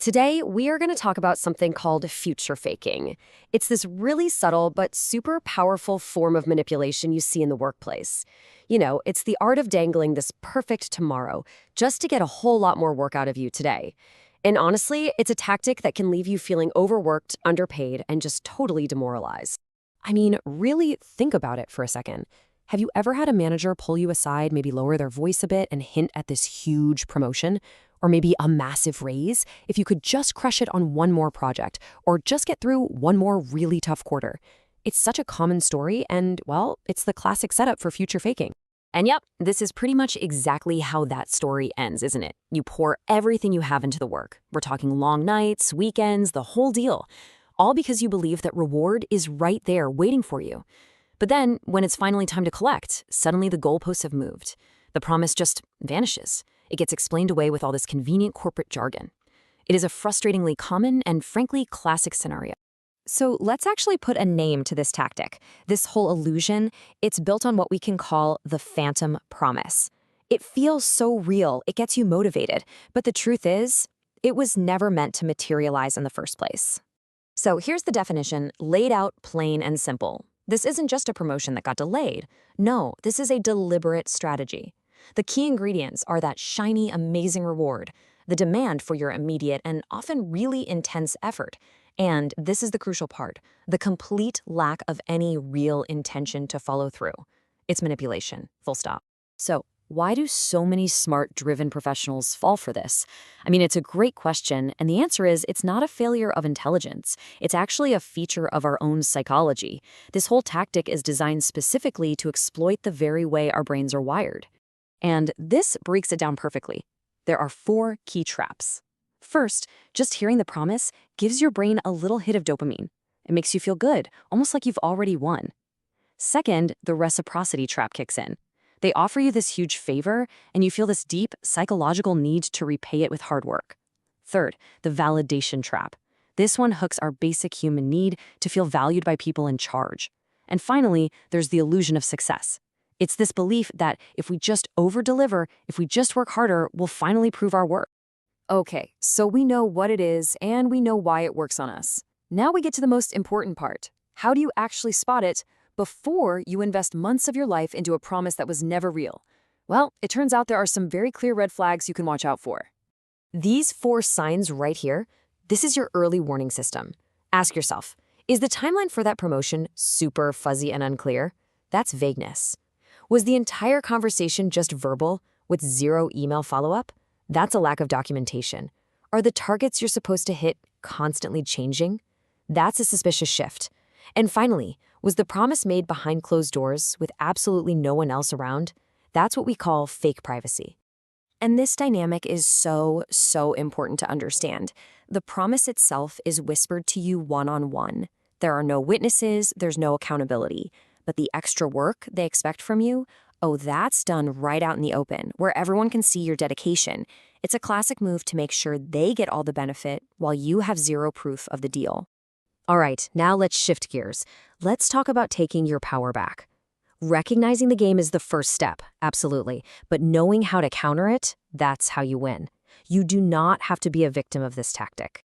Today, we are going to talk about something called future faking. It's this really subtle but super powerful form of manipulation you see in the workplace. It's the art of dangling this perfect tomorrow just to get a whole lot more work out of you today. And honestly, it's a tactic that can leave you feeling overworked, underpaid, and just totally demoralized. I mean, really think about it for a second. Have you ever had a manager pull you aside, maybe lower their voice a bit and hint at this huge promotion? Or maybe a massive raise if you could just crush it on one more project or just get through one more really tough quarter? It's such a common story and, well, it's the classic setup for future faking. And yep, this is pretty much exactly how that story ends, isn't it? You pour everything you have into the work. We're talking long nights, weekends, the whole deal. All because you believe that reward is right there waiting for you. But then, when it's finally time to collect, suddenly the goalposts have moved. The promise just vanishes. It gets explained away with all this convenient corporate jargon. It is a frustratingly common and frankly classic scenario. So let's actually put a name to this tactic. This whole illusion, it's built on what we can call the phantom promise. It feels so real, it gets you motivated, but the truth is, it was never meant to materialize in the first place. So here's the definition, laid out plain and simple. This isn't just a promotion that got delayed. No, this is a deliberate strategy. The key ingredients are that shiny, amazing reward, the demand for your immediate and often really intense effort, and this is the crucial part, the complete lack of any real intention to follow through. It's manipulation, full stop. So, why do so many smart, driven professionals fall for this? I mean, it's a great question, and the answer is it's not a failure of intelligence. It's actually a feature of our own psychology. This whole tactic is designed specifically to exploit the very way our brains are wired. And this breaks it down perfectly. There are 4 key traps. First, just hearing the promise gives your brain a little hit of dopamine. It makes you feel good, almost like you've already won. Second, the reciprocity trap kicks in. They offer you this huge favor, and you feel this deep psychological need to repay it with hard work. Third, the validation trap. This one hooks our basic human need to feel valued by people in charge. And finally, there's the illusion of success. It's this belief that if we just over-deliver, if we just work harder, we'll finally prove our worth. Okay, so we know what it is and we know why it works on us. Now we get to the most important part. How do you actually spot it before you invest months of your life into a promise that was never real? Well, it turns out there are some very clear red flags you can watch out for. These 4 signs right here, this is your early warning system. Ask yourself, is the timeline for that promotion super fuzzy and unclear? That's vagueness. Was the entire conversation just verbal, with 0 email follow-up? That's a lack of documentation. Are the targets you're supposed to hit constantly changing? That's a suspicious shift. And finally, was the promise made behind closed doors with absolutely no one else around? That's what we call fake privacy. And this dynamic is so important to understand. The promise itself is whispered to you one-on-one. There are no witnesses, there's no accountability. But the extra work they expect from you, oh, that's done right out in the open, where everyone can see your dedication. It's a classic move to make sure they get all the benefit while you have 0 proof of the deal. All right, now let's shift gears. Let's talk about taking your power back. Recognizing the game is the first step, absolutely, but knowing how to counter it, that's how you win. You do not have to be a victim of this tactic.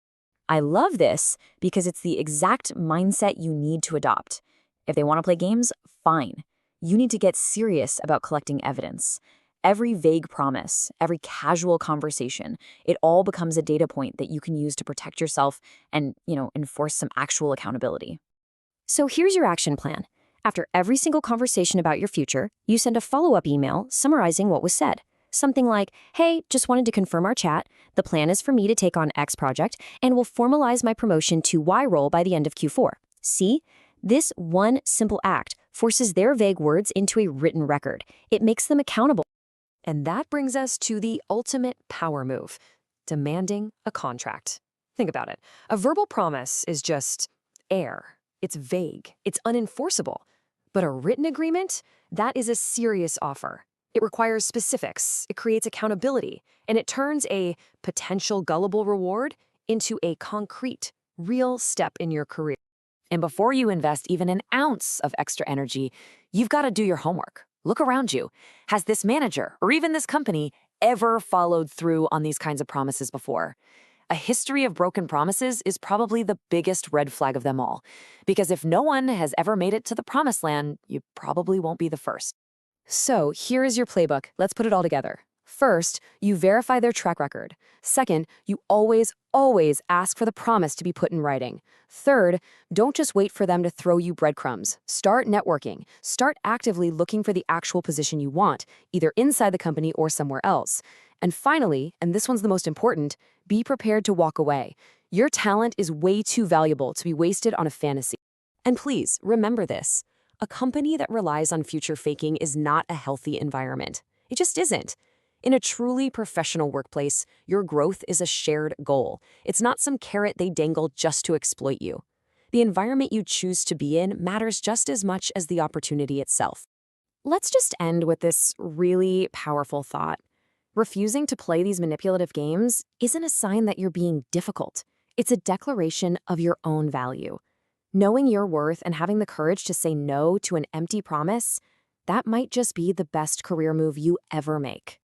I love this because it's the exact mindset you need to adopt. If they want to play games, fine. You need to get serious about collecting evidence. Every vague promise, every casual conversation, it all becomes a data point that you can use to protect yourself and, enforce some actual accountability. So here's your action plan. After every single conversation about your future, you send a follow-up email summarizing what was said. Something like, hey, just wanted to confirm our chat. The plan is for me to take on X project and will formalize my promotion to Y role by the end of Q4. See? This one simple act forces their vague words into a written record. It makes them accountable. And that brings us to the ultimate power move, demanding a contract. Think about it. A verbal promise is just air. It's vague. It's unenforceable. But a written agreement, that is a serious offer. It requires specifics, it creates accountability, and it turns a potential gullible reward into a concrete, real step in your career. And before you invest even an ounce of extra energy, you've got to do your homework. Look around you. Has this manager or even this company ever followed through on these kinds of promises before? A history of broken promises is probably the biggest red flag of them all. Because if no one has ever made it to the promised land, you probably won't be the first. So here is your playbook. Let's put it all together. First, you verify their track record. Second, you always ask for the promise to be put in writing. Third, don't just wait for them to throw you breadcrumbs. Start networking. Start actively looking for the actual position you want, either inside the company or somewhere else. And finally, and this one's the most important, be prepared to walk away. Your talent is way too valuable to be wasted on a fantasy. And please, remember this. A company that relies on future faking is not a healthy environment. It just isn't. In a truly professional workplace, your growth is a shared goal. It's not some carrot they dangle just to exploit you. The environment you choose to be in matters just as much as the opportunity itself. Let's just end with this really powerful thought. Refusing to play these manipulative games isn't a sign that you're being difficult. It's a declaration of your own value. Knowing your worth and having the courage to say no to an empty promise, that might just be the best career move you ever make.